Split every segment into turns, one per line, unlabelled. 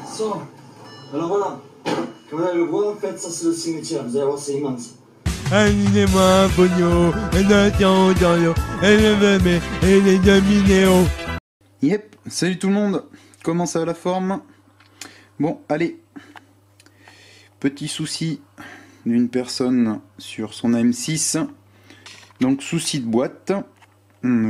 So, alors voilà, comme vous allez le voir, en fait, ça c'est le cimetière, vous allez voir, c'est immense.
Allez-moi, pognon, et les dominéos.
Yep, salut tout le monde, comment ça va la forme? Bon, allez, petit souci d'une personne sur son AM6, donc souci de boîte,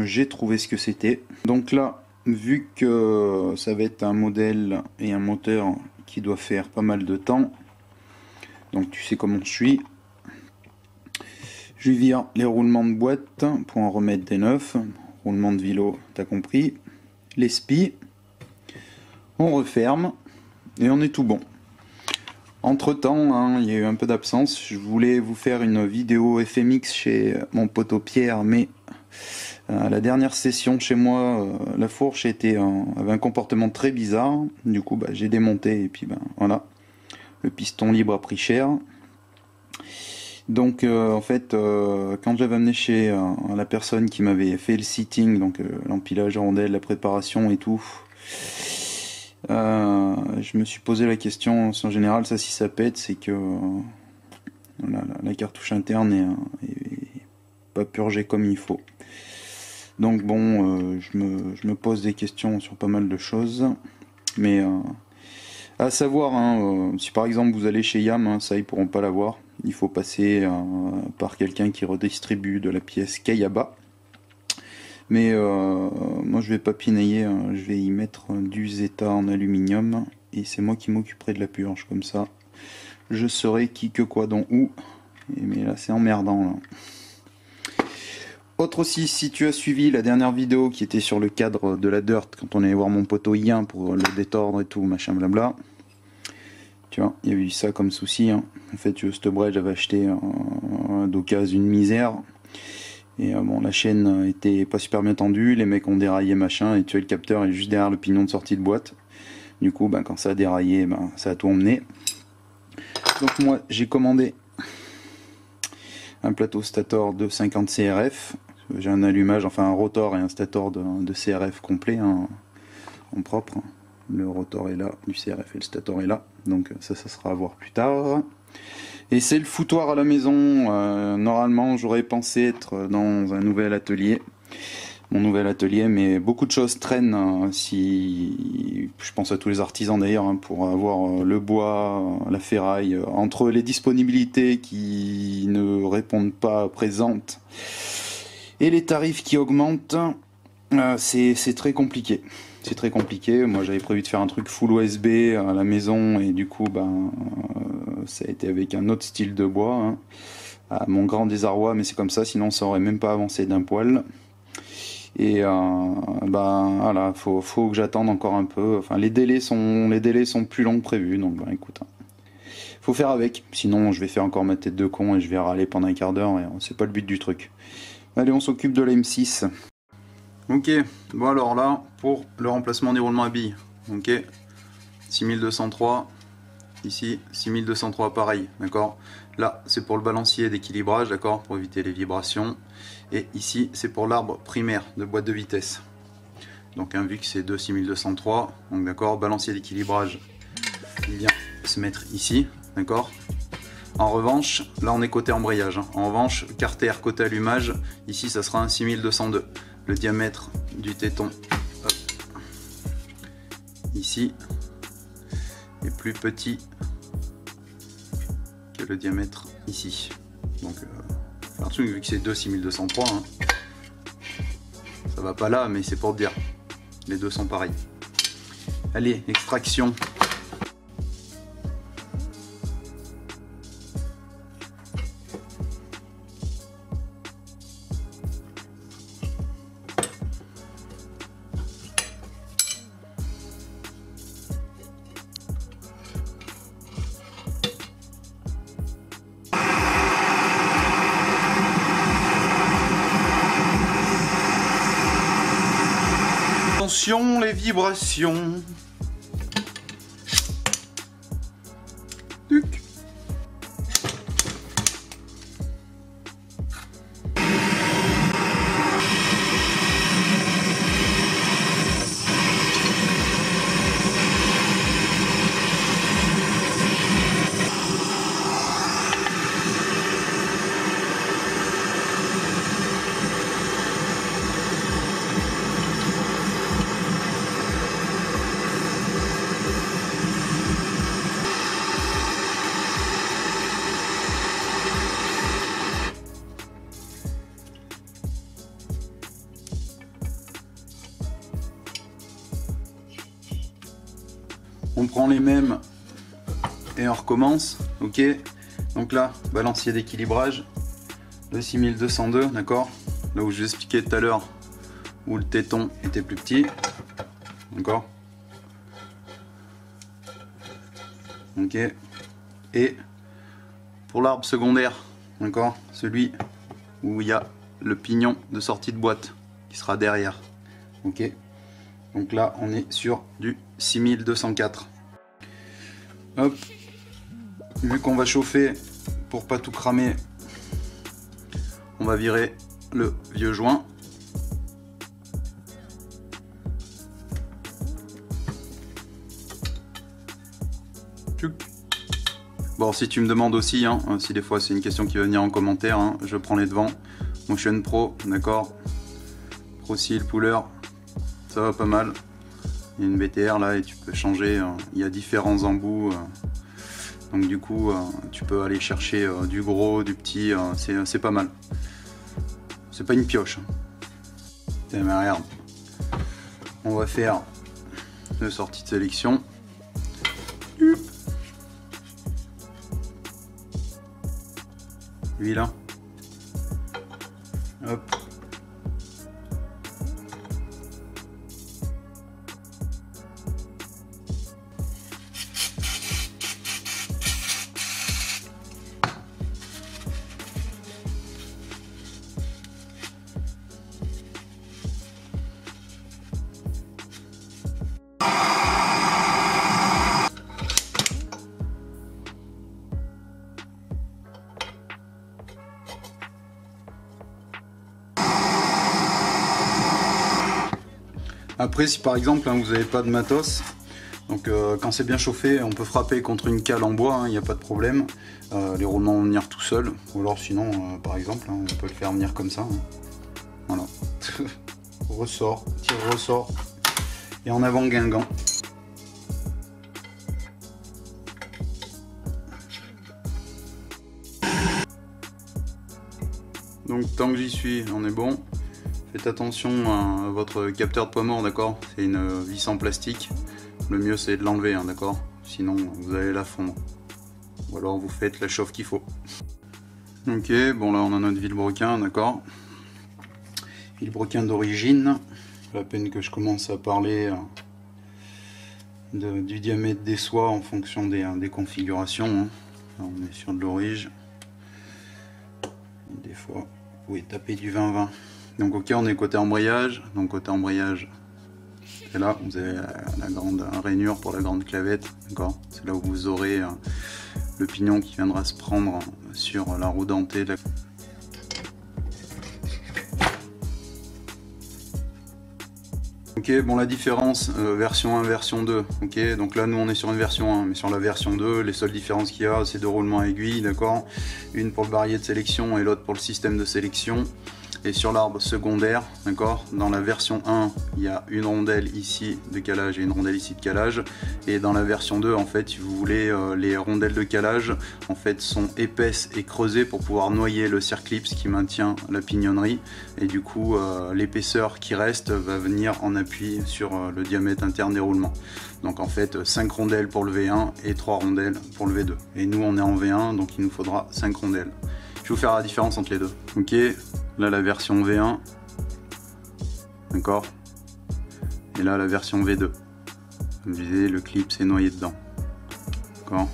j'ai trouvé ce que c'était. Donc là, vu que ça va être un modèle et un moteur qui doit faire pas mal de temps, donc tu sais comment je suis, je vire les roulements de boîte pour en remettre des neufs, roulement de vélo, t'as compris, les spies, on referme et on est tout bon. Entre temps, hein, il y a eu un peu d'absence, je voulais vous faire une vidéo FMX chez mon poteau Pierre, mais à la dernière session chez moi, la fourche avait un comportement très bizarre, du coup j'ai démonté et puis voilà, le piston libre a pris cher. Donc en fait, quand j'avais amené chez la personne qui m'avait fait le seating, donc l'empilage à rondelles, la préparation et tout, je me suis posé la question, en général ça si ça pète c'est que la cartouche interne est pas purgée comme il faut. Donc bon, je me pose des questions sur pas mal de choses, mais à savoir, hein, si par exemple vous allez chez Yam, hein, ça ils pourront pas l'avoir, il faut passer par quelqu'un qui redistribue de la pièce Kayaba. Mais moi je vais pas pinailler, hein, je vais y mettre du Zeta en aluminium et c'est moi qui m'occuperai de la purge, comme ça je saurai qui que quoi dont où. Mais là c'est emmerdant là. Autre aussi, si tu as suivi la dernière vidéo qui était sur le cadre de la dirt, quand on allait voir mon poteau Yin pour le détordre et tout, machin blabla, tu vois, il y a eu ça comme souci, hein. En fait, cette bret, j'avais acheté d'occasion une misère, et bon, la chaîne était pas super bien tendue, les mecs ont déraillé machin, et tu vois, le capteur est juste derrière le pignon de sortie de boîte. Du coup, quand ça a déraillé, ça a tout emmené. Donc moi, j'ai commandé un plateau stator de 50 CRF. J'ai un allumage, enfin un rotor et un stator de CRF complet, hein, en propre. Le rotor est là, du CRF et le stator est là. Donc ça sera à voir plus tard. Et c'est le foutoir à la maison. Normalement, j'aurais pensé être dans un nouvel atelier. Mon nouvel atelier, mais beaucoup de choses traînent. Si je pense à tous les artisans d'ailleurs, hein, pour avoir le bois, la ferraille, entre les disponibilités qui ne répondent pas présentes et les tarifs qui augmentent, c'est très compliqué. C'est très compliqué. Moi, j'avais prévu de faire un truc full OSB à la maison et du coup, ça a été avec un autre style de bois, hein, à mon grand désarroi, mais c'est comme ça. Sinon, ça aurait même pas avancé d'un poil. Et voilà, faut que j'attende encore un peu. Enfin, les délais sont plus longs que prévu, donc écoute, hein, faut faire avec. Sinon, je vais faire encore ma tête de con et je vais râler pendant un quart d'heure. Et c'est pas le but du truc. Allez, on s'occupe de la M6. Ok, bon alors là, pour le remplacement des roulements à billes, ok, 6203, ici 6203 pareil, d'accord. Là, c'est pour le balancier d'équilibrage, d'accord, pour éviter les vibrations. Et ici, c'est pour l'arbre primaire de boîte de vitesse. Donc, vu que c'est 6203, donc d'accord, balancier d'équilibrage, il vient se mettre ici, d'accord. En revanche, là on est côté embrayage, hein. En revanche, carter côté allumage, ici ça sera un 6202. Le diamètre du téton, hop, ici, est plus petit que le diamètre ici. Donc, attention, vu que c'est 6203, hein, ça va pas là, mais c'est pour te dire, les deux sont pareils. Allez, extraction. Attention les vibrations. Tuc. On prend les mêmes et on recommence. Ok. Donc là, balancier d'équilibrage, le 6202, d'accord. Là où je vous expliquais tout à l'heure, où le téton était plus petit, d'accord. Ok. Et pour l'arbre secondaire, d'accord, celui où il y a le pignon de sortie de boîte qui sera derrière. Ok. Donc là, on est sur du 6204. Hop. Vu qu'on va chauffer pour pas tout cramer, on va virer le vieux joint. Bon, si tu me demandes aussi, hein, si des fois c'est une question qui va venir en commentaire, hein, je prends les devants. Motion Pro, d'accord. Pro Seal Puller, ça va pas mal. Il y a une BTR là et tu peux changer. Il y a différents embouts. Donc du coup, tu peux aller chercher du gros, du petit. C'est pas mal. C'est pas une pioche. Putain, mais regarde. On va faire une sortie de sélection. Lui là. Hop. Après, si par exemple hein, vous n'avez pas de matos, donc quand c'est bien chauffé, on peut frapper contre une cale en bois, il n'y a pas de problème. Les roulements vont venir tout seuls, ou alors sinon, par exemple, hein, on peut le faire venir comme ça. Hein. Voilà. Ressort, tire, ressort, et en avant Guingamp. Donc tant que j'y suis, on est bon. Faites attention à votre capteur de poids mort, d'accord. C'est une vis en plastique. Le mieux c'est de l'enlever, hein, d'accord. Sinon vous allez la fondre. Ou alors vous faites la chauffe qu'il faut. Ok, bon là on a notre vilebrequin, d'accord. Vilebrequin d'origine. La peine que je commence à parler du diamètre des soies en fonction des configurations. Hein. Là, on est sur de l'orige. Des fois, vous pouvez taper du 20-20. Donc ok, on est côté embrayage. Donc côté embrayage, c'est là, vous avez la grande rainure pour la grande clavette. D'accord. C'est là où vous aurez le pignon qui viendra se prendre sur la roue dentée. Ok, bon la différence, version 1, version 2, ok, donc là nous on est sur une version 1, mais sur la version 2, les seules différences qu'il y a, c'est deux roulements à aiguille, d'accord, une pour le barillet de sélection et l'autre pour le système de sélection. Et sur l'arbre secondaire, d'accord, dans la version 1, il y a une rondelle ici de calage et une rondelle ici de calage. Et dans la version 2, en fait, si vous voulez, les rondelles de calage, en fait, sont épaisses et creusées pour pouvoir noyer le circlips qui maintient la pignonnerie. Et du coup, l'épaisseur qui reste va venir en appui sur le diamètre interne des roulements. Donc en fait, 5 rondelles pour le V1 et 3 rondelles pour le V2. Et nous, on est en V1, donc il nous faudra 5 rondelles. Je vais vous faire la différence entre les deux. Ok. Là la version V1, d'accord, et là la version V2. Comme je disais, le clip s'est noyé dedans, d'accord.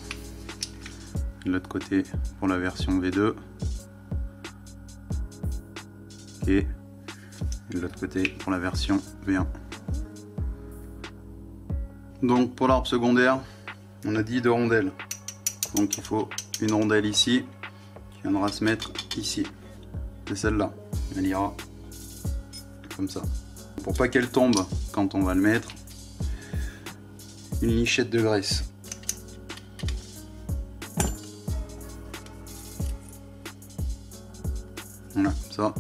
De l'autre côté pour la version V2, ok, et de l'autre côté pour la version V1. Donc pour l'arbre secondaire, on a dit 2 rondelles, donc il faut une rondelle ici qui viendra se mettre ici. C'est celle-là, elle ira comme ça. Pour pas qu'elle tombe quand on va le mettre, une lichette de graisse. Voilà, ça,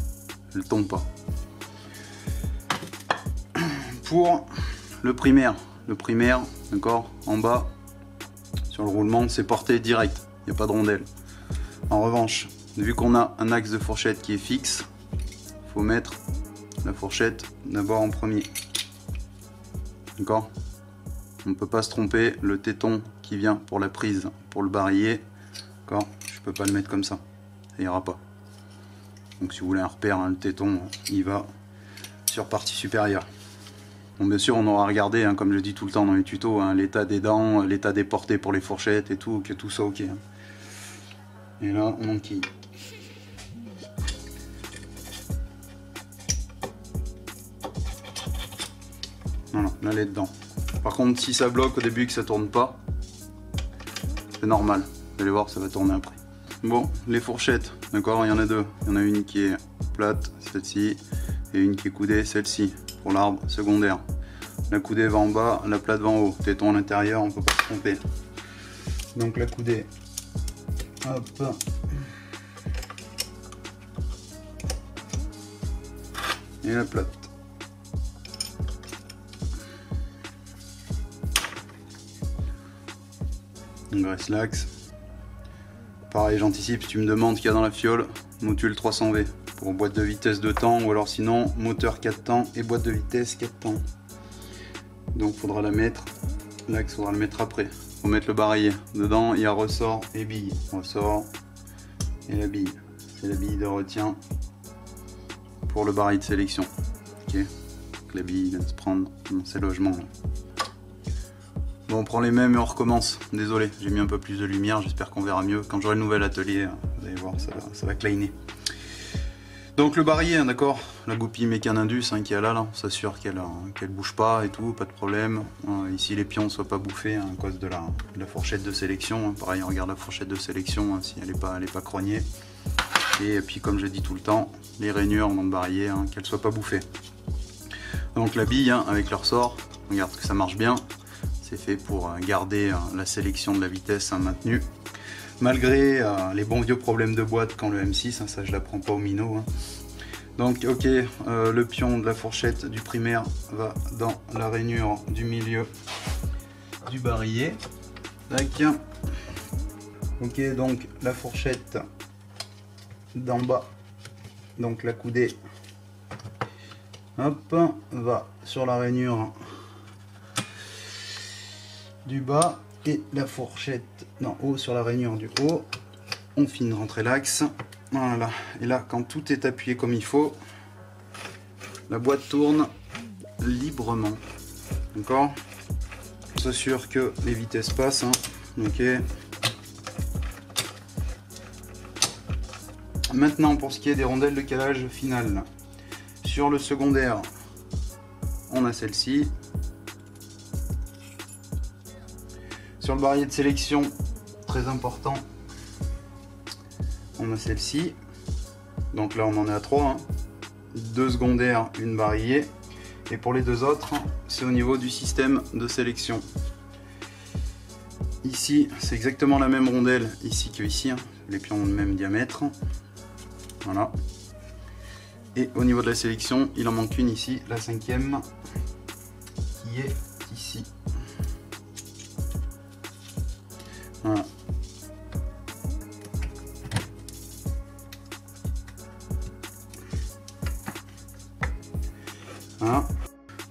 elle tombe pas. Pour le primaire, d'accord, en bas, sur le roulement, c'est porté direct, il n'y a pas de rondelle. En revanche, vu qu'on a un axe de fourchette qui est fixe, il faut mettre la fourchette d'abord en premier. D'accord? on ne peut pas se tromper, le téton qui vient pour la prise, pour le barillet, d'accord, je peux pas le mettre comme ça, ça ira pas. Donc si vous voulez un repère, hein, le téton, il va sur partie supérieure. Bon, bien sûr, on aura regardé, hein, comme je dis tout le temps dans les tutos, hein, l'état des dents, l'état des portées pour les fourchettes et tout, que tout ça ok. Hein. Et là, on enquille. Voilà, là, elle est dedans. Par contre, si ça bloque au début et que ça tourne pas, c'est normal. Vous allez voir, ça va tourner après. Bon, les fourchettes, d'accord, il y en a deux. Il y en a une qui est plate, celle-ci, et une qui est coudée, celle-ci, pour l'arbre secondaire. La coudée va en bas, la plate va en haut. Téton à l'intérieur, on ne peut pas se tromper. Donc la coudée, hop. Et la plate. On graisse l'axe. Pareil, j'anticipe, si tu me demandes ce qu'il y a dans la fiole, Motul 300V pour boîte de vitesse de temps, ou alors sinon moteur 4 temps et boîte de vitesse 4 temps. Donc faudra la mettre, l'axe faudra le mettre après. Faut mettre le barillet. Dedans il y a ressort et bille. Ressort et la bille. C'est la bille de retien pour le barillet de sélection. Ok. Donc la bille vient de se prendre dans ses logements. Bon, on prend les mêmes et on recommence. Désolé, j'ai mis un peu plus de lumière, j'espère qu'on verra mieux. Quand j'aurai le nouvel atelier, vous allez voir, ça va cleaner. Donc le barillet, d'accord, la goupille Mécanindus hein, qui est là, on s'assure qu'elle bouge pas et tout, pas de problème. Ici les pions ne soient pas bouffés hein, à cause de la fourchette de sélection. Hein. Pareil, on regarde la fourchette de sélection hein, si elle n'est pas crognée. Et puis comme je dis tout le temps, les rainures dans le barillet, hein, qu'elles ne soient pas bouffées. Donc la bille hein, avec le ressort, regarde que ça marche bien. C'est fait pour garder la sélection de la vitesse maintenue. Malgré les bons vieux problèmes de boîte quand le M6, hein, ça je la prends pas au minot. Hein. Donc ok, le pion de la fourchette du primaire va dans la rainure du milieu du barillet. Tac. Ok, donc la fourchette d'en bas, donc la coudée, hop, va sur la rainure du bas et la fourchette d'en haut sur la rainure du haut. On finit de rentrer l'axe. Voilà. Et là, quand tout est appuyé comme il faut, la boîte tourne librement. D'accord ? On s'assure que les vitesses passent. Hein. Ok. Maintenant, pour ce qui est des rondelles de calage final, sur le secondaire, on a celle-ci. Sur le barillet de sélection, très important, on a celle-ci. Donc là, on en est à 3. Hein. 2 secondaires, une barillet. Et pour les deux autres, c'est au niveau du système de sélection. Ici, c'est exactement la même rondelle ici que ici. Hein. Les pions ont le même diamètre. Voilà. Et au niveau de la sélection, il en manque une ici, la 5e, qui est ici. Voilà. Voilà.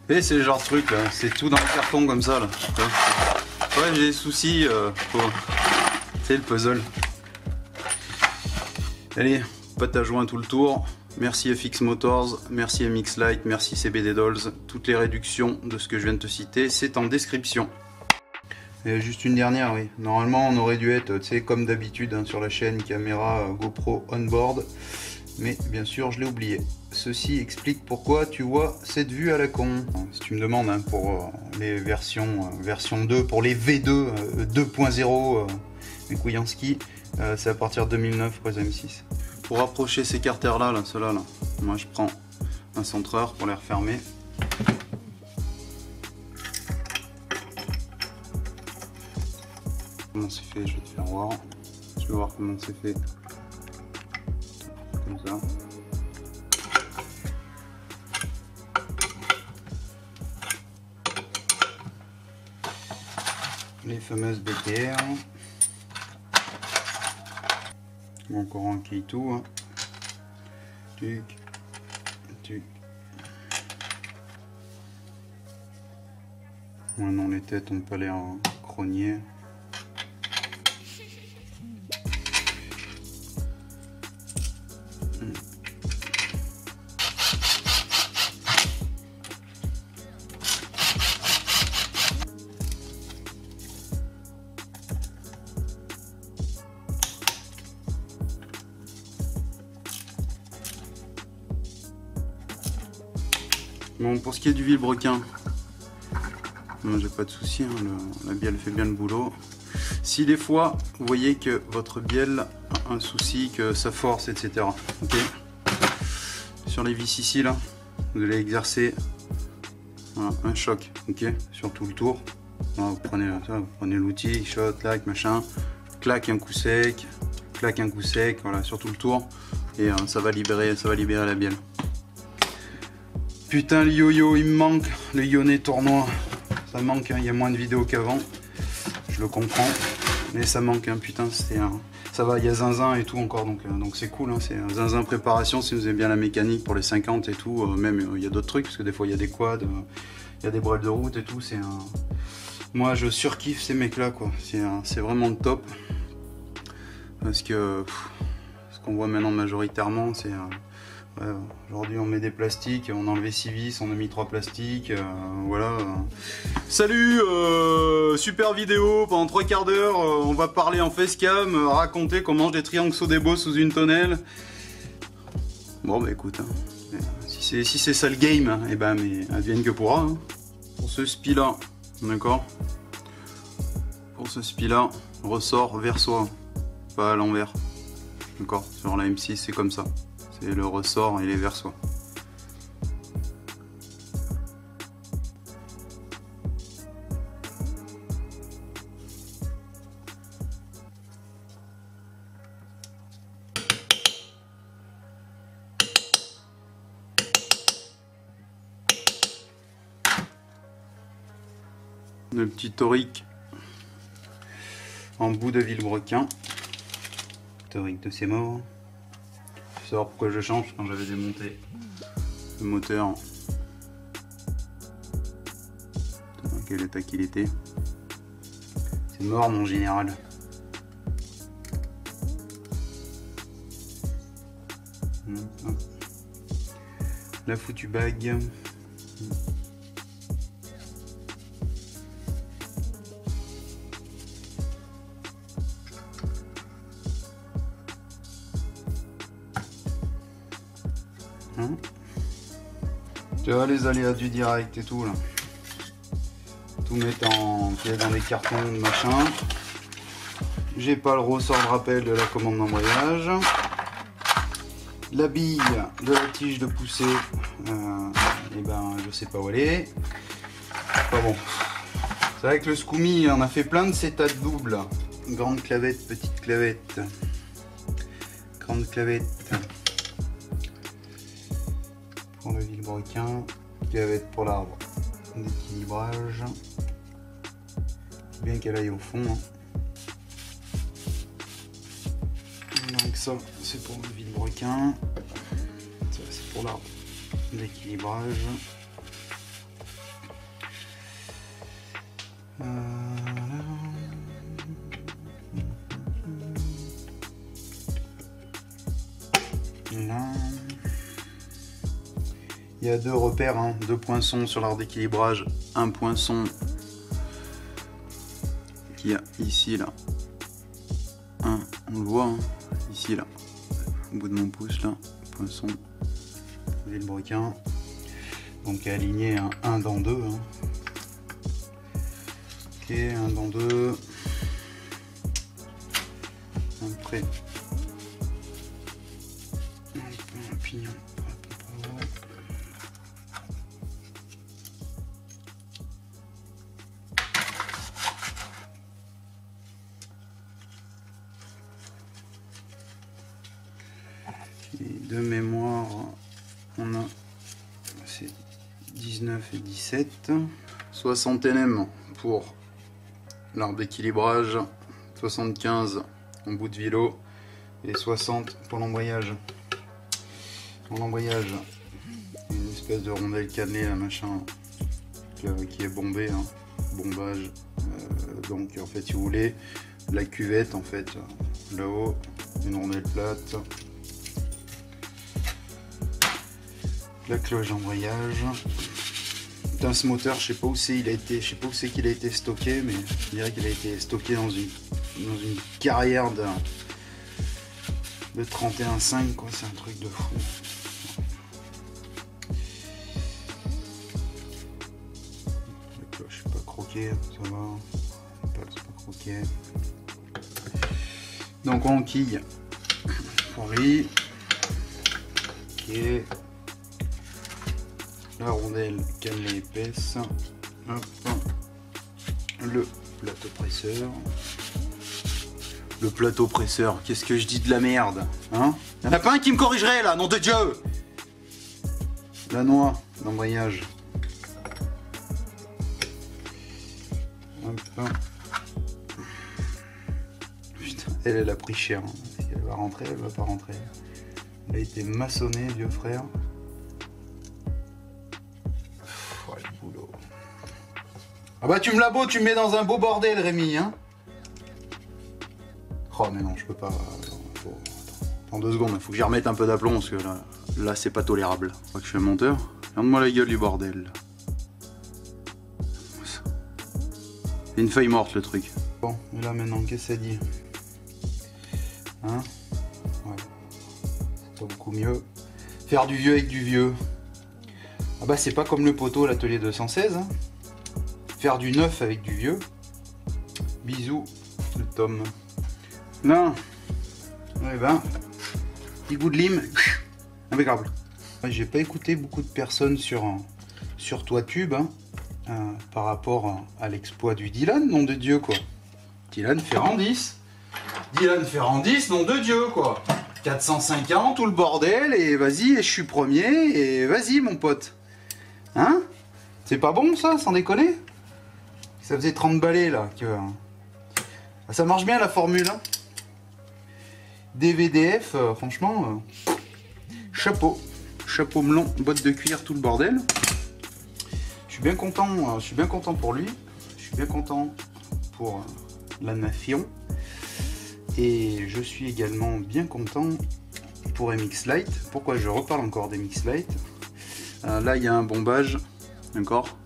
Et c'est le genre de truc là, c'est tout dans le carton comme ça là. Ouais, j'ai des soucis, c'est le puzzle. Allez, pâte à joint tout le tour. Merci FX Motors, merci MX Light, merci CBD Dolls. Toutes les réductions de ce que je viens de te citer, c'est en description. Et juste une dernière, oui. Normalement, on aurait dû être, tu sais, comme d'habitude, hein, sur la chaîne caméra GoPro on-board. Mais bien sûr, je l'ai oublié. Ceci explique pourquoi tu vois cette vue à la con. Si tu me demandes hein, pour les version 2, pour les V2 2.0 les couilles en ski, c'est à partir de 2009 pour les M6. Pour rapprocher ces carters là, ceux-là, là, moi je prends un centreur pour les refermer. Comment c'est fait, je vais te faire voir. Je vais voir comment c'est fait. Comme ça. Les fameuses BTR. Encore un qui tout. Hein. Tuc, tuc. Ouais, non, les têtes ont pas l'air crognées. Bon, pour ce qui est du vilebrequin, j'ai pas de souci, hein, la bielle fait bien le boulot. Si des fois vous voyez que votre bielle a un souci, que ça force, etc. Ok. Sur les vis ici là, vous allez exercer voilà, un choc, ok, sur tout le tour. Voilà, vous prenez l'outil, shot, clac, machin, claque un coup sec, voilà, sur tout le tour, et ça va libérer la bielle. Putain, le yo-yo, il me manque, le Yonnet tournoi. Ça manque, hein, il y a moins de vidéos qu'avant. Je le comprends. Mais ça manque, hein, putain, c'était un... Ça va, il y a Zinzin et tout encore, donc c'est cool. Hein, c'est Zinzin préparation, si vous aimez bien la mécanique pour les 50 et tout. Même, il y a d'autres trucs, parce que des fois, il y a des quads, il y a des brels de route et tout. C'est un... Moi, je surkiffe ces mecs-là, quoi. C'est vraiment le top. Parce que... ce qu'on voit maintenant majoritairement, c'est... Ouais, aujourd'hui on met des plastiques, on a enlevé 6 vis, on a mis 3 plastiques, voilà. Salut, super vidéo, pendant 3 quarts d'heure, on va parler en facecam, raconter comment mange des triangles Sodebo sous une tonnelle. Bon bah écoute, hein, si c'est ça le game, hein, et ben mais advienne que pourra. Hein. Pour ce spi là, d'accord. Pour ce spi là, ressort vers soi, pas à l'envers. D'accord, sur la M6 c'est comme ça. Et le ressort, il est vers soi. Le petit torique en bout de vilebrequin. Torique de ses morts. Je sais pourquoi je change quand j'avais démonté le moteur. Dans quel état qu'il était. C'est mort mon général. La foutue bague. Tu vois les aléas du direct et tout là. Tout mettre en pièce dans les cartons, machin. J'ai pas le ressort de rappel de la commande d'embrayage. La bille de la tige de poussée, et ben je sais pas où elle est. Enfin bon. C'est vrai que le Scoomy on a fait plein de cétates doubles. Grande clavette, petite clavette. Grande clavette. Pour le vilebrequin, clavette pour l'arbre d'équilibrage, bien qu'elle aille au fond. Hein. Donc ça c'est pour le vilebrequin, ça c'est pour l'arbre d'équilibrage. Là. Il y a 2 repères, hein, 2 poinçons sur l'arbre d'équilibrage, un poinçon qui a ici là, on le voit hein, ici là, au bout de mon pouce là, poinçon, vilebrequin, donc aligné un 1 dans 2, hein. Ok, 1 dans 2, après un pignon. De mémoire, on a c'est 19 et 17, 60 Nm pour l'arbre d'équilibrage, 75 en bout de vilo et 60 pour l'embrayage. Pour l'embrayage, une espèce de rondelle cannelée, machin, qui est bombée. Hein. bombage. Donc en fait si vous voulez la cuvette en fait là-haut, une rondelle plate, la cloche d'embrayage. Putain, ce moteur je sais pas où c'est qu'il a été stocké, mais je dirais qu'il a été stocké dans une carrière de 31.5 quoi, c'est un truc de fou. La cloche pas croquée, ça va. Pas croquée. Donc on quille pour lui. Ok. La rondelle cannelée épaisse. Hop. Le plateau presseur. Le plateau presseur, qu'est-ce que je dis de la merde, hein? Y'en a pas un qui me corrigerait là, nom de Dieu! La noix d'embrayage. Putain, elle a pris cher. Hein. Elle va rentrer, elle va pas rentrer. Elle a été maçonnée, vieux frère. Oh, le boulot. Ah bah tu me l'as beau, tu me mets dans un beau bordel, Rémi, hein? Oh mais non, je peux pas. Attends 2 secondes, il faut que j'y remette un peu d'aplomb parce que là c'est pas tolérable. Je crois que je suis un monteur. Regarde-moi la gueule du bordel. C'est une feuille morte le truc. Bon, et là maintenant, qu'est-ce que ça dit? Hein? Ouais. C'est pas beaucoup mieux. Faire du vieux avec du vieux. Ah bah c'est pas comme le poteau l'atelier 216. Hein. Faire du neuf avec du vieux. Bisous, le Tom. Non. Ouais ben, petit goût de lime, impeccable. J'ai pas écouté beaucoup de personnes sur Toitube hein, par rapport à l'exploit du Dylan, nom de Dieu quoi. Dylan Ferrandis. Dylan Ferrandis, nom de Dieu quoi. 450, tout le bordel, et vas-y, je suis premier, et vas-y mon pote. Hein? C'est pas bon ça, sans déconner? Ça faisait 30 balais là. Que... Ça marche bien la formule hein. DVDF, franchement, chapeau melon, boîte de cuir, tout le bordel. Je suis bien content pour lui. Je suis bien content pour la nation. Et je suis également bien content pour MX Lite. Pourquoi je reparle encore d'MX Lite? Là, il y a un bombage, d'accord?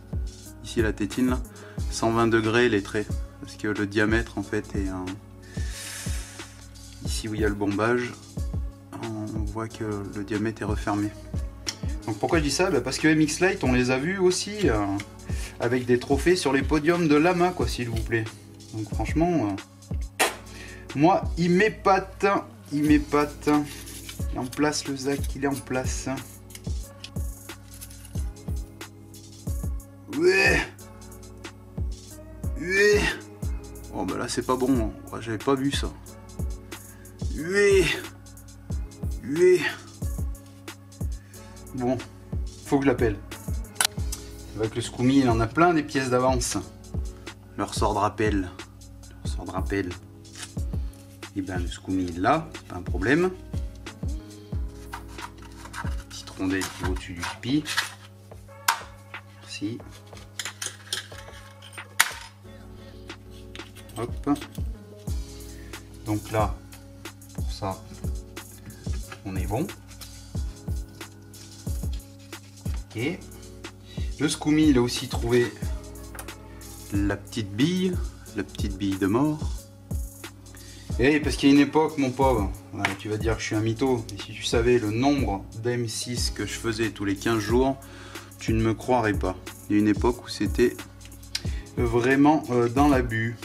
Ici, la tétine, là. 120 degrés les traits. Parce que le diamètre, en fait, est un... Ici où il y a le bombage, on voit que le diamètre est refermé. Donc pourquoi je dis ça? Parce que MX Lite, on les a vus aussi avec des trophées sur les podiums de Lama, quoi, s'il vous plaît. Donc franchement, moi, il m'épate. Il m'épate. Il est en place, le Zach, il est en place. Ouais. Ouais. Oh bah là, c'est pas bon. Ouais, j'avais pas vu ça. Oui. Oui. Bon, faut que je l'appelle. C'est vrai que le Scoomy, il en a plein des pièces d'avance. Le ressort de rappel. Le ressort de rappel. Et ben le Scoomy est là, c'est pas un problème. Petite rondelle qui va au-dessus du spi. Merci. Hop. Donc là, pour ça, on est bon. Ok. Le Scoomy, il a aussi trouvé la petite bille de mort. Et parce qu'il y a une époque, mon pauvre, tu vas dire que je suis un mytho, et si tu savais le nombre d'M6 que je faisais tous les 15 jours, tu ne me croirais pas. Il y a une époque où c'était vraiment dans l'abus.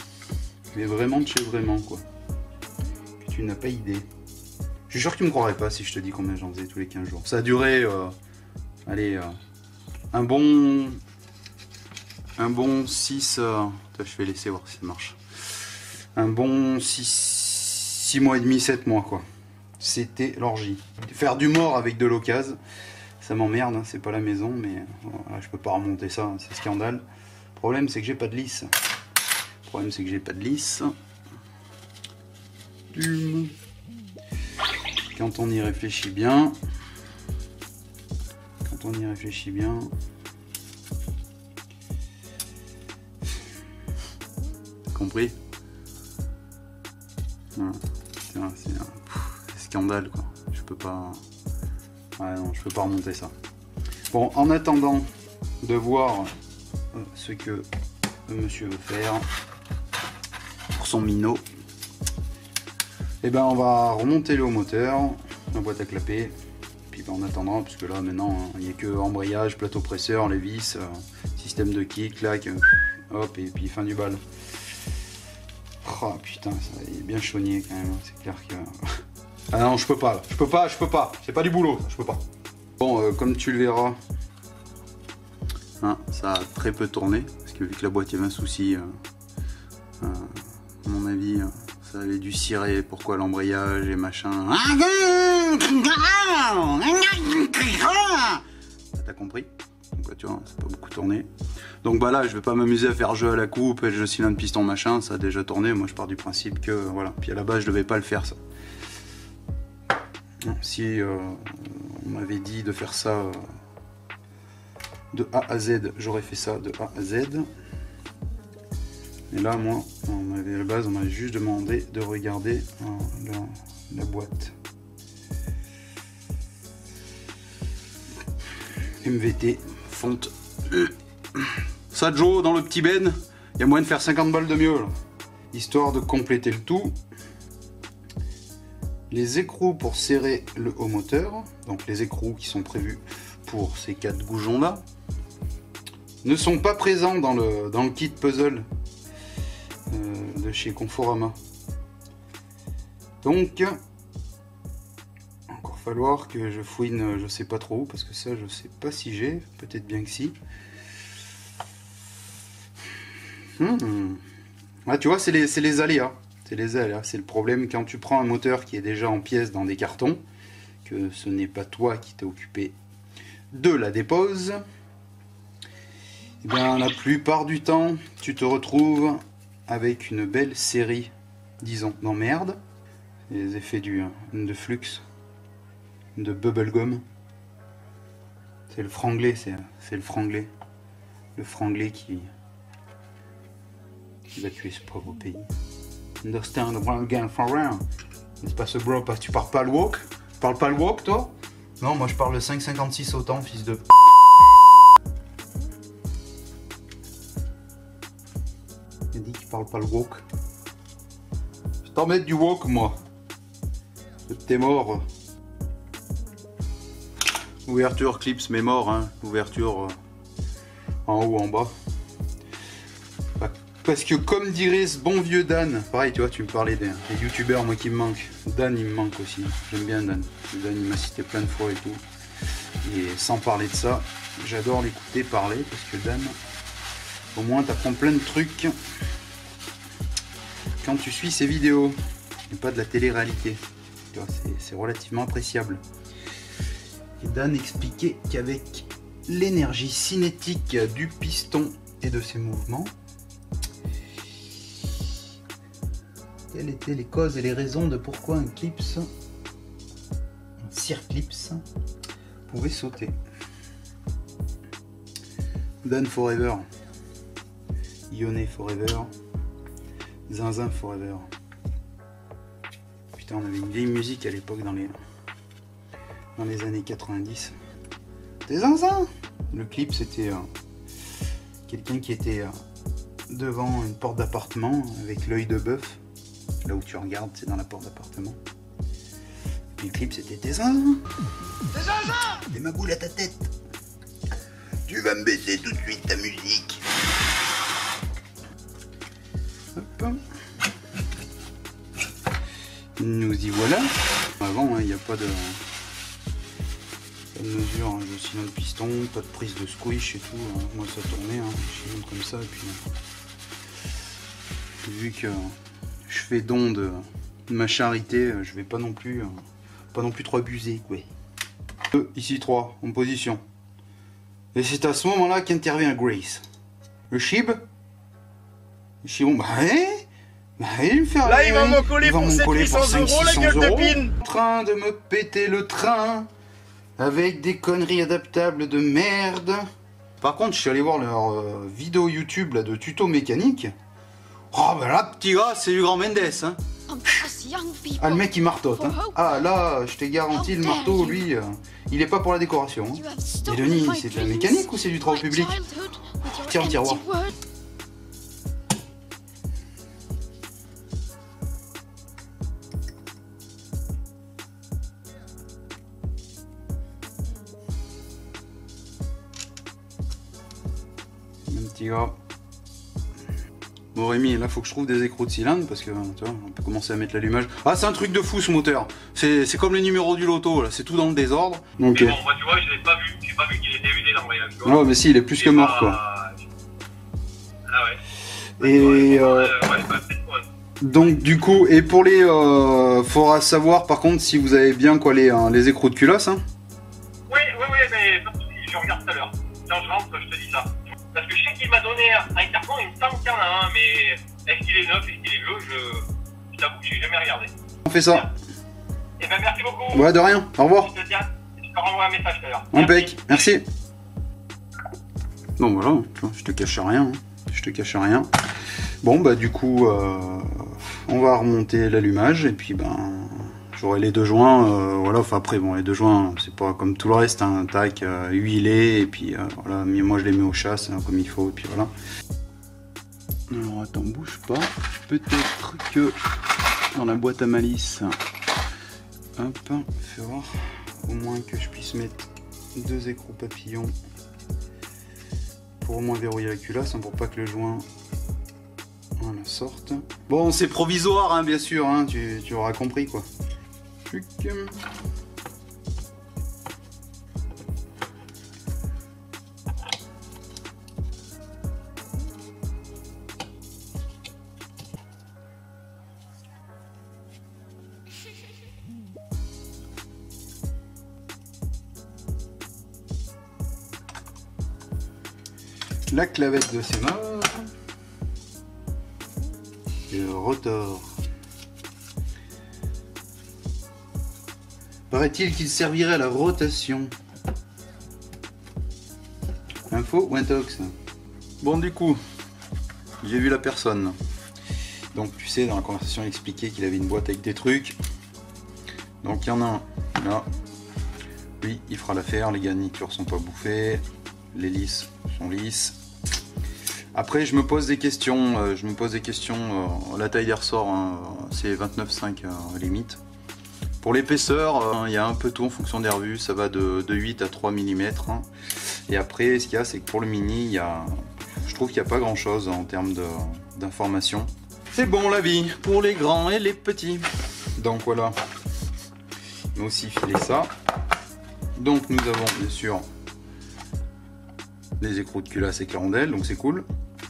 Mais vraiment de chez vraiment, quoi. Que tu n'as pas idée. Je suis sûr que tu me croirais pas si je te dis combien j'en faisais tous les 15 jours. Ça a duré, allez, un bon 6... je vais laisser voir si ça marche. Un bon 6 mois et demi, 7 mois, quoi. C'était l'orgie. Faire du mort avec de l'occasion, ça m'emmerde, hein, c'est pas la maison, mais voilà, je peux pas remonter ça, hein, c'est scandale. Le problème, c'est que j'ai pas de lisse. Quand on y réfléchit bien, compris? Voilà. C'est un scandale quoi. Je peux pas. Ouais, non, je peux pas remonter ça. Bon, en attendant de voir ce que monsieur veut faire pour son minot, et ben on va remonter le haut moteur, la boîte à clapper, puis ben, on attendra, parce que là maintenant il n'y a que embrayage, plateau presseur, les vis, système de kick, clac, hop, et puis fin du bal. Oh putain, ça est bien chaugné quand même, c'est clair que... Ah non, je peux pas, c'est pas du boulot, je peux pas. Bon, comme tu le verras, hein, ça a très peu tourné, parce que vu que la boîte avait un souci, à mon avis, ça avait dû cirer, pourquoi l'embrayage et machin. T'as compris? Donc tu vois, c'est pas beaucoup tourné. Donc bah là, je vais pas m'amuser à faire jeu à la coupe, jeu cylindre, piston, machin, ça a déjà tourné, moi je pars du principe que, voilà. Puis à la base, je devais pas le faire ça. Si on m'avait dit de faire ça de A à Z, j'aurais fait ça de A à Z. Et là, moi, à la base, on m'avait juste demandé de regarder la boîte. MVT, fonte. Ça, Joe, dans le petit ben, il y a moyen de faire 50 balles de mieux, là. Histoire de compléter le tout. Les écrous pour serrer le haut moteur, donc les écrous qui sont prévus pour ces 4 goujons là, ne sont pas présents dans le kit puzzle de chez Conforama. Donc, encore falloir que je fouine, je sais pas trop où, parce que ça je sais pas si j'ai, peut-être bien que si. Ah, tu vois, c'est les aléas. C'est les aléas, c'est le problème quand tu prends un moteur qui est déjà en pièces dans des cartons, que ce n'est pas toi qui t'es occupé de la dépose. Et bien, la plupart du temps, tu te retrouves avec une belle série, disons, d'emmerdes. Les effets de flux, de bubblegum. C'est le franglais, c'est le franglais. Le franglais qui va tuer ce pauvre pays. Understand one again for round. N'est-ce pas ce bro? Parce que tu parles pas le walk? Tu parles pas le walk, toi? Non, moi je parle le 5,56 autant, fils de... Il dit qu'il parle pas le walk. Je t'en mets du walk, moi. T'es mort. Ouverture clips, mais mort, hein. Ouverture en haut, en bas. Parce que comme dirait ce bon vieux Dan, pareil tu vois, tu me parlais des youtubeurs moi qui me manquent. Dan il me manque aussi, j'aime bien Dan. Dan il m'a cité plein de fois et tout. Et sans parler de ça, j'adore l'écouter parler parce que Dan, au moins t'apprends plein de trucs quand tu suis ses vidéos. Et pas de la télé-réalité. C'est relativement appréciable. Et Dan expliquait qu'avec l'énergie cinétique du piston et de ses mouvements, quelles étaient les causes et les raisons de pourquoi un clips, un circlips, pouvait sauter. Dan Forever, Ionné Forever, Zinzin Forever. Putain, on avait une vieille musique à l'époque dans les années 90. C'était Zinzin. Le clip, c'était quelqu'un qui était devant une porte d'appartement avec l'œil de bœuf. Là où tu regardes, c'est dans la porte d'appartement. Puis le clip, c'était tes zinzins. Tes zinzins. Des magouilles à ta tête. Tu vas me baisser tout de suite ta musique. Hop. Nous y voilà. Avant, il n'y a pas de mesure. Hein. Je cylindre de piston, pas de prise de squish et tout. Hein. Moi, ça tournait. Hein. Je cylindre comme ça. Et puis, vu que je fais don de ma charité, je vais pas non plus trop abuser, quoi. Ici 3 en position. Et c'est à ce moment-là qu'intervient Grace. Le chib, il va me faire.
Là, il va m'en coller pour 700 euros, la gueule de pine.
En train de me péter le train avec des conneries adaptables de merde. Par contre, je suis allé voir leur vidéo YouTube là, de tuto mécanique. Oh bah là, petit gars, c'est du grand Mendes, hein. Ah, le mec il martote, hein. Ah là, je t'ai garanti, le marteau, lui, il est pas pour la décoration. Hein. Et Denis, c'est de la mécanique ou c'est du travail public? Tiens, le tiroir. Un petit gars. Bon Rémi, là faut que je trouve des écrous de cylindre parce que tu vois, on peut commencer à mettre l'allumage. Ah, c'est un truc de fou ce moteur. C'est comme les numéros du loto, là, c'est tout dans le désordre. Donc,
mais bon, bah, tu vois, je l'ai pas vu. J'ai pas vu qu'il était usé dans le voyage.
Non, mais si, il est plus que mort, quoi.
Ah ouais.
Et
ouais, bah, peut-être quoi.
donc du coup, et pour les, faudra savoir par contre si vous avez bien quoi les écrous de culasse. Hein.
Oui, mais pas de soucis, je regarde tout à l'heure. Quand je rentre, je te dis ça. Parce que je sais qu'il m'a donné un carton, il me semble qu'il y en a un, mais est-ce qu'il est neuf, est-ce qu'il est vieux, je t'avoue que j'ai jamais regardé.
On fait ça.
Eh ben merci beaucoup.
Ouais, de rien, au revoir.
Je te renvoie un message tout à l'heure.
Impec, merci. Bon voilà, je te cache rien. Hein. Je te cache rien. Bon bah du coup, on va remonter l'allumage et puis ben... J'aurai les deux joints, voilà, enfin après bon les deux joints c'est pas comme tout le reste, hein, tac, huilé et puis voilà, mais moi je les mets au chasse hein, comme il faut et puis voilà. Alors attends, bouge pas, peut-être que dans la boîte à malice, hop, fais voir, au moins que je puisse mettre deux écrous papillons pour au moins verrouiller la culasse, hein, pour pas que le joint voilà, sorte. Bon c'est provisoire hein, bien sûr, hein, tu auras compris quoi. La clavette de ses mains et le rotor. Paraît-il qu'il servirait à la rotation. Info ou intox? Bon du coup, j'ai vu la personne. Donc tu sais, dans la conversation il expliquait qu'il avait une boîte avec des trucs. Donc il y en a un là. Lui il fera l'affaire, les garnitures sont pas bouffées, les lisses sont lisses. Après je me pose des questions, la taille des ressorts hein, c'est 29,5 limite. Pour l'épaisseur, il y a un peu tout en fonction des revues, ça va de 8 à 3 mm. Hein. Et après, ce qu'il y a, c'est que pour le mini, je trouve qu'il n'y a pas grand chose en termes d'informations. C'est bon la vie, pour les grands et les petits. Donc voilà, on a aussi filé ça. Donc nous avons bien sûr les écrous de culasse avec la rondelle, donc c'est cool.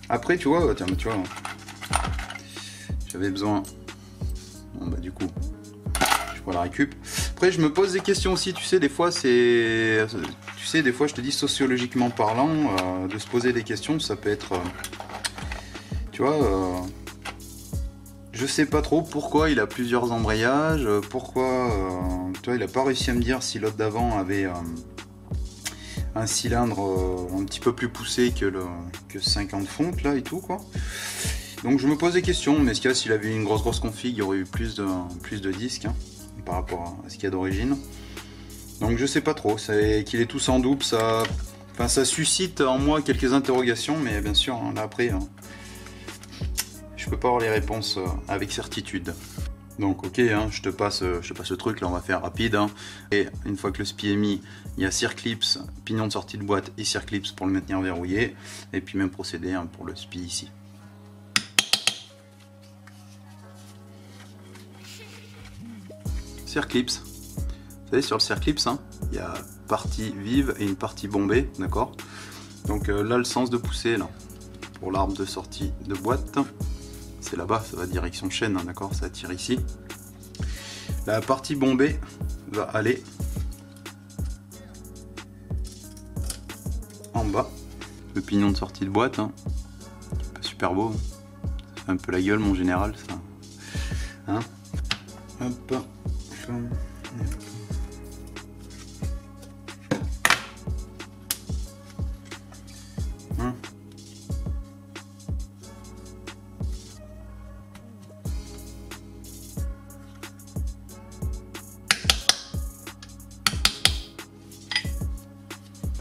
Après, tu vois, tiens, tu vois, j'avais besoin, bon bah du coup, la récup. Après je me pose des questions aussi, tu sais des fois c'est, des fois je te dis sociologiquement parlant, de se poser des questions, ça peut être, tu vois, je sais pas trop pourquoi il a plusieurs embrayages, pourquoi, tu vois, il a pas réussi à me dire si l'autre d'avant avait un cylindre un petit peu plus poussé que 50 fontes là et tout quoi. Donc je me pose des questions, mais est-ce que s'il avait une grosse config, il y aurait eu plus de disques hein, par rapport à ce qu'il y a d'origine. Donc je sais pas trop, qu'il est tous en double, ça suscite en moi quelques interrogations, mais bien sûr, hein, là après, hein, je peux pas avoir les réponses avec certitude. Donc ok, hein, je te passe le truc, là on va faire rapide. Hein. Et une fois que le SPI est mis, il y a circlips, pignon de sortie de boîte et circlips pour le maintenir verrouillé. Et puis même procédé hein, pour le SPI ici. Circlips. Vous savez, sur le circlips, hein, il y a partie vive et une partie bombée, d'accord? Donc là, le sens de poussée, là, pour l'arbre de sortie de boîte, c'est là-bas, ça va direction chaîne, hein, d'accord? Ça tire ici. La partie bombée va aller en bas. Le pignon de sortie de boîte, hein, pas super beau, ça fait un peu la gueule, mon général, ça. Hein? Hop.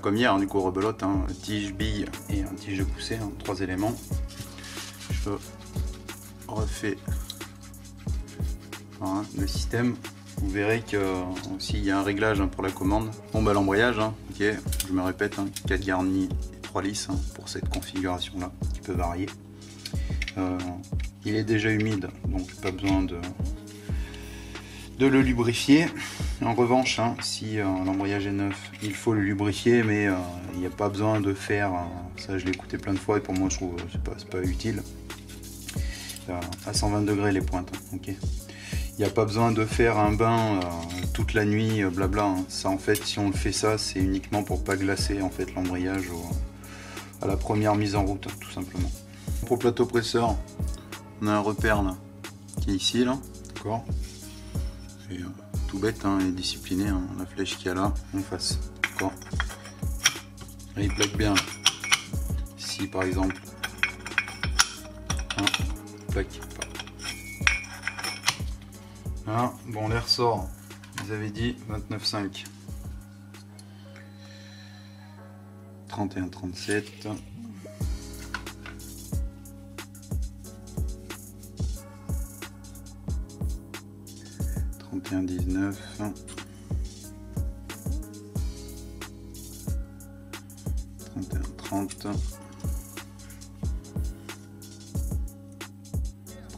comme hier, du coup rebelote, hein, tige, bille et un tige de poussée, hein, 3 éléments. Je refais voilà, le système. Vous verrez que s'il y a un réglage, hein, pour la commande. Bon bah l'embrayage, hein, ok, je me répète, hein, 4 garnis et 3 lisses, hein, pour cette configuration là, qui peut varier. Il est déjà humide, donc pas besoin de le lubrifier. En revanche, hein, si l'embrayage est neuf, il faut le lubrifier, mais il n'y a pas besoin de faire, ça je l'ai écouté plein de fois et pour moi je trouve c'est pas utile. À 120 degrés les pointes, hein, ok. Il n'y a pas besoin de faire un bain toute la nuit, blabla. Hein. Ça en fait, si on le fait ça, c'est uniquement pour pas glacer en fait l'embrayage à la première mise en route, hein, tout simplement. Pour le plateau presseur, on a un repère là, qui est ici là, d'accord. Et tout bête, hein, et discipliné, hein, la flèche qu'il y a là en face, d'accord. Et il plaque bien. Si par exemple, hein, plaque pas. Ah, bon, les ressorts, ils avaient dit 29,5. 31,37. 31,19. 31,30.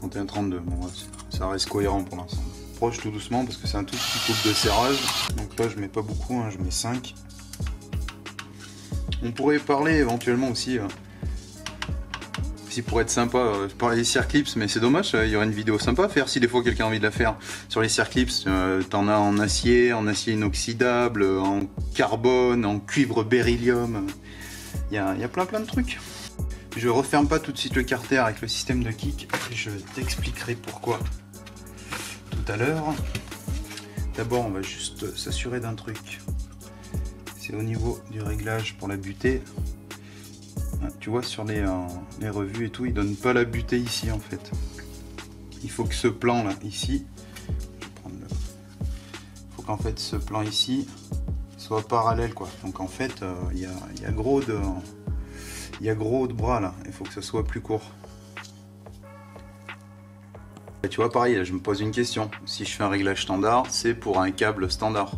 31,32. Bon, ouais, ça reste cohérent pour l'instant. Proche tout doucement parce que c'est un tout petit couple de serrage. Donc là je mets pas beaucoup, hein, je mets 5. On pourrait parler éventuellement aussi, si pour être sympa, je parlais des circlips, mais c'est dommage, il y aurait une vidéo sympa à faire si des fois quelqu'un a envie de la faire. Sur les circlips, t'en as en acier inoxydable, en carbone, en cuivre beryllium. Il y a plein de trucs. Je referme pas tout de suite le carter avec le système de kick, je t'expliquerai pourquoi tout à l'heure. D'abord on va juste s'assurer d'un truc, c'est au niveau du réglage pour la butée. Tu vois sur les revues et tout, ils donnent pas la butée ici en fait. Il faut que ce plan là ici, je vais prendre faut qu'en fait ce plan ici soit parallèle quoi. Donc en fait il y a gros de bras là, il faut que ce soit plus court. Et tu vois pareil, là, je me pose une question, si je fais un réglage standard, c'est pour un câble standard.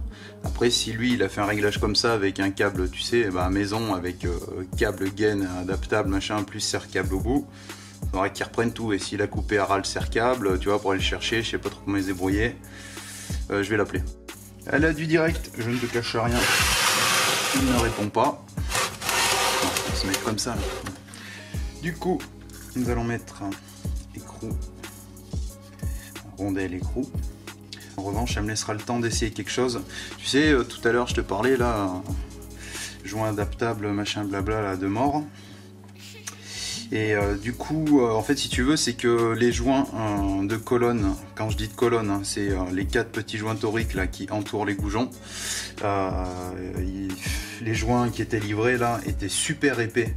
Après si lui il a fait un réglage comme ça avec un câble, tu sais, bah, maison avec câble gain adaptable, machin, plus serre-câble au bout, il faudrait qu'il reprenne tout. Et s'il a coupé à ras le serre-câble, tu vois, pour aller le chercher, je sais pas trop comment il se débrouiller, je vais l'appeler. Elle a du direct, je ne te cache rien, il ne répond pas. On va se mettre comme ça là. Du coup, nous allons mettre écrou, rondelle écrou. En revanche, elle me laissera le temps d'essayer quelque chose. Tu sais, tout à l'heure, je te parlais là, joint adaptable, machin, blabla, là, de mort. Et du coup, en fait, si tu veux, c'est que les joints de colonne, quand je dis de colonne, hein, c'est les 4 petits joints toriques là qui entourent les goujons. Les joints qui étaient livrés là étaient super épais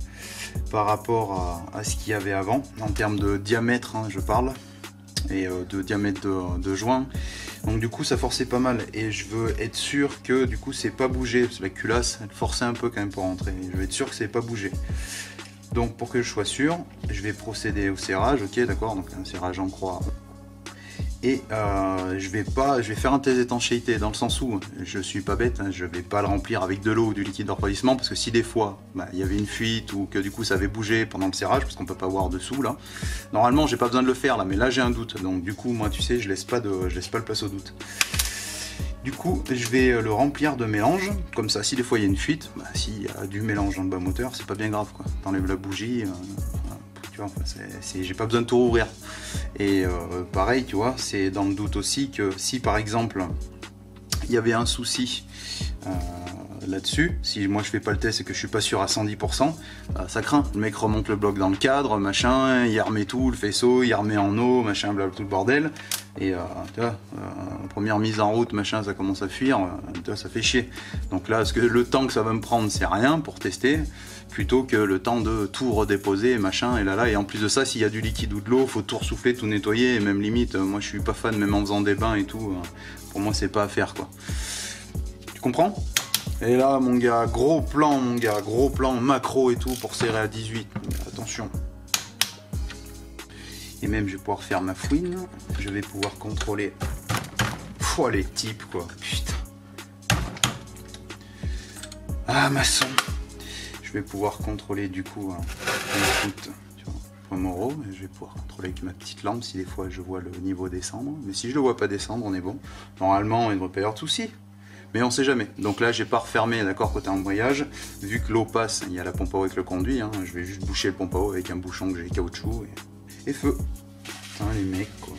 par rapport à ce qu'il y avait avant, en termes de diamètre, hein, je parle, et de diamètre de joint. Donc du coup ça forçait pas mal et je veux être sûr que du coup c'est pas bougé, parce que la culasse elle forçait un peu quand même pour rentrer. Je veux être sûr que c'est pas bougé. Donc pour que je sois sûr, je vais procéder au serrage, ok d'accord, donc un serrage en croix. Et je vais faire un test d'étanchéité dans le sens où je suis pas bête, hein, je vais pas le remplir avec de l'eau ou du liquide de refroidissement parce que si des fois il y avait une fuite ou que du coup ça avait bougé pendant le serrage, parce qu'on peut pas voir dessous là, normalement j'ai pas besoin de le faire là, mais là j'ai un doute, donc du coup moi tu sais je laisse pas le place au doute. Du coup je vais le remplir de mélange, comme ça si des fois il y a une fuite, s'il y a du mélange dans le bas moteur c'est pas bien grave quoi, t'enlèves la bougie. Enfin, j'ai pas besoin de tout rouvrir. Et pareil, tu vois, c'est dans le doute aussi que si par exemple il y avait un souci là-dessus, si moi je fais pas le test et que je suis pas sûr à 110%, ça craint. Le mec remonte le bloc dans le cadre, machin, il remet tout, le faisceau, il remet en eau, machin, blabla, tout le bordel. Et tu vois, première mise en route, machin, ça commence à fuir, tu vois, ça fait chier. Donc là, le temps que ça va me prendre, c'est rien pour tester, plutôt que le temps de tout redéposer, machin, et là, et en plus de ça, s'il y a du liquide ou de l'eau, faut tout ressouffler, tout nettoyer, et même limite, moi je suis pas fan, même en faisant des bains et tout, pour moi c'est pas à faire quoi. Tu comprends? Et là, mon gars, gros plan, macro et tout pour serrer à 18. Attention. Et même, je vais pouvoir faire ma fouine. Je vais pouvoir contrôler. Pouah, les types, quoi. Putain. Ah, maçon. Je vais pouvoir contrôler, du coup, Pomoro. Je vais pouvoir contrôler avec ma petite lampe si des fois je vois le niveau descendre. Mais si je le vois pas descendre, on est bon. Normalement, il ne devrait pas y avoir de soucis. Mais on sait jamais. Donc là, j'ai pas refermé, d'accord, côté embrayage. Vu que l'eau passe, il y a la pompe à eau avec le conduit. Hein, je vais juste boucher le pompe à eau avec un bouchon que j'ai caoutchouc et feu. Putain, les mecs, quoi.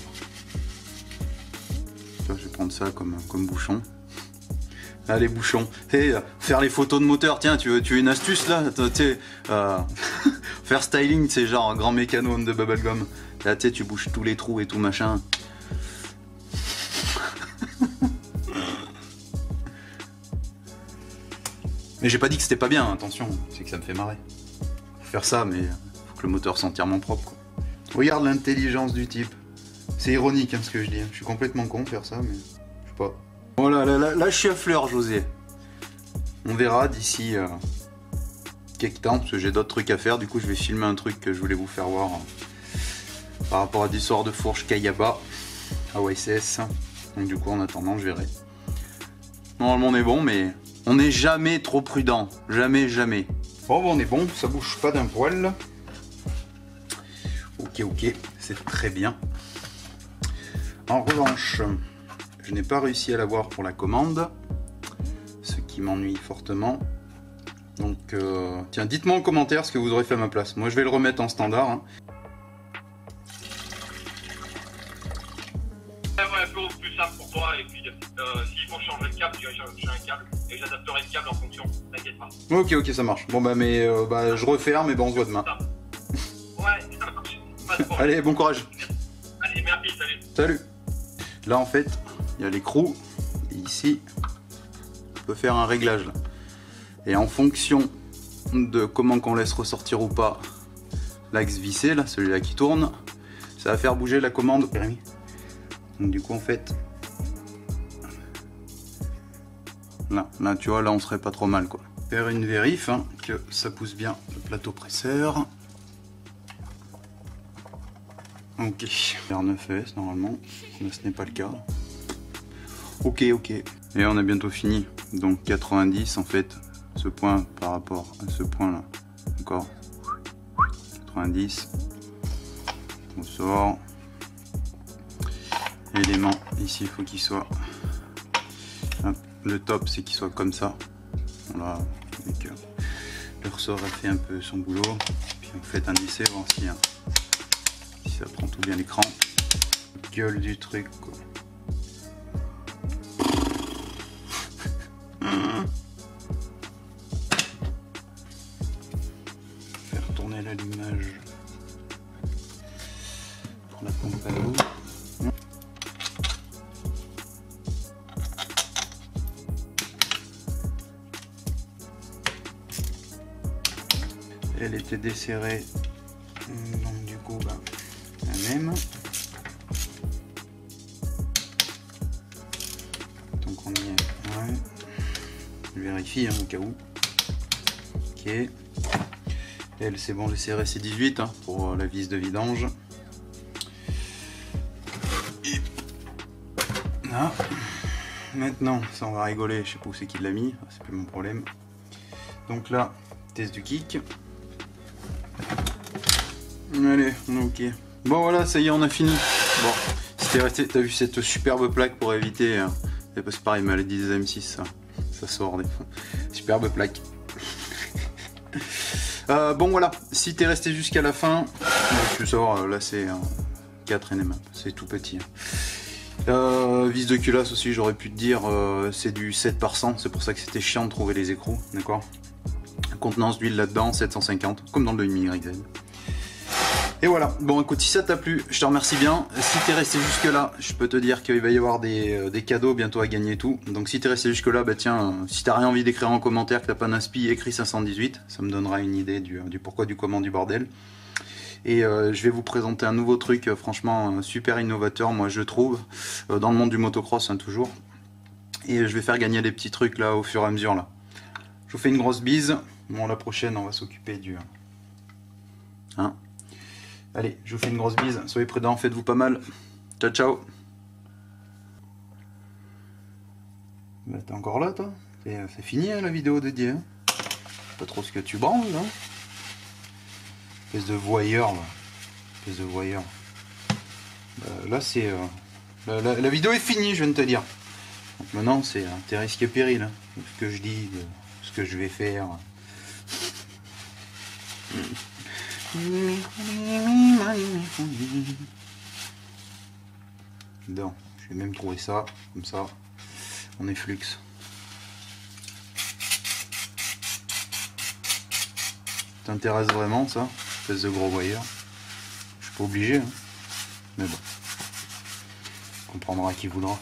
Là, je vais prendre ça comme bouchon. Ah, les bouchons. Hey, faire les photos de moteur. Tiens, tu veux une astuce là? Faire styling, c'est genre un grand mécano de bubblegum. Là, tu bouges tous les trous et tout machin. Mais j'ai pas dit que c'était pas bien, attention, c'est que ça me fait marrer. Faut faire ça, mais faut que le moteur soit entièrement propre, quoi. Regarde l'intelligence du type. C'est ironique hein, ce que je dis. Je suis complètement con de faire ça, mais je sais pas. Voilà, là je suis à fleur, José. On verra d'ici quelques temps, parce que j'ai d'autres trucs à faire. Du coup, je vais filmer un truc que je voulais vous faire voir par rapport à l'histoire de fourche Kayaba à OSS. Donc du coup, en attendant, je verrai. Normalement, on est bon, mais on n'est jamais trop prudent. Jamais, jamais. Bon, on est bon, ça bouge pas d'un poil. Ok, c'est très bien. En revanche, je n'ai pas réussi à l'avoir pour la commande, ce qui m'ennuie fortement. Donc, tiens, dites-moi en commentaire ce que vous aurez fait à ma place. Moi, je vais le remettre en standard. Hein.
Ouais, plus simple pour toi. Et puis, s'il faut changer le câble, j'ai un câble et j'adapterai le câble en fonction. T'inquiète pas.
Ok, ça marche. Bon, je referme, mais bon, on se voit demain.
Ouais, ça marche.
Allez, bon courage.
Allez, merci, salut.
Salut. Là, en fait, il y a l'écrou. Et ici, on peut faire un réglage. Là. Et en fonction de comment qu'on laisse ressortir ou pas l'axe vissé, là, celui-là qui tourne, ça va faire bouger la commande. Donc du coup, en fait, là, tu vois, là, on serait pas trop mal, quoi. Faire une vérif, hein, que ça pousse bien le plateau presseur. Ok, R9 ES normalement, mais ce n'est pas le cas. Ok. Et on a bientôt fini. Donc 90 en fait, ce point par rapport à ce point là. Encore 90. On sort. Élément, ici il faut qu'il soit. Le top c'est qu'il soit comme ça. Voilà, avec le ressort a fait un peu son boulot. Puis on fait un essai, voir si ça prend tout bien l'écran. Gueule du truc quoi. Faire tourner l'allumage pour la pompe à eau. Elle était desserrée, donc du coup la même. Donc on y est. Ouais. Je vérifie hein, au cas où. Ok. Elle c'est bon, j'ai serré c'est 18 hein, pour la vis de vidange. Et là. Maintenant, ça on va rigoler, je sais pas où c'est qui l'a mis, c'est plus mon problème. Donc là, test du kick. Allez, on est ok. Bon voilà, ça y est, on a fini. Bon, si t'es resté, t'as vu cette superbe plaque pour éviter. C'est pareil, maladie des M6, ça sort des fois. Superbe plaque. Bon voilà, si t'es resté jusqu'à la fin, tu veux savoir, là c'est 4 NMA, c'est tout petit. Vis de culasse aussi, j'aurais pu te dire, c'est du 7 par 100, c'est pour ça que c'était chiant de trouver les écrous, d'accord. Contenance d'huile là-dedans, 750, comme dans le 2,5 YZ. Et voilà, bon écoute, si ça t'a plu, je te remercie bien. Si t'es resté jusque là, je peux te dire qu'il va y avoir des cadeaux bientôt à gagner et tout. Donc si t'es resté jusque là, bah tiens, si t'as rien envie d'écrire en commentaire, que t'as pas d'inspi, écris 518. Ça me donnera une idée du pourquoi, du comment, du bordel. Et je vais vous présenter un nouveau truc, franchement super innovateur, moi je trouve, dans le monde du motocross hein, toujours. Et je vais faire gagner des petits trucs là au fur et à mesure là. Je vous fais une grosse bise. Bon, la prochaine, on va s'occuper du... Hein? Allez, je vous fais une grosse bise. Soyez prudents, faites-vous pas mal. Ciao, ciao. Bah, t'es encore là, toi? C'est fini, hein, la vidéo de Dieu. Pas trop ce que tu branles, là. Espèce de voyeur, là. Espèce de voyeur. Là, c'est... La vidéo est finie, je viens de te dire. Donc maintenant, c'est tes risques et périls. Hein. Ce que je dis, ce que je vais faire. Non, je vais même trouver ça, comme ça, on est flux. T'intéresse vraiment ça, espèce de gros voyeur? Je suis pas obligé, hein. Mais bon, on comprendra qui voudra.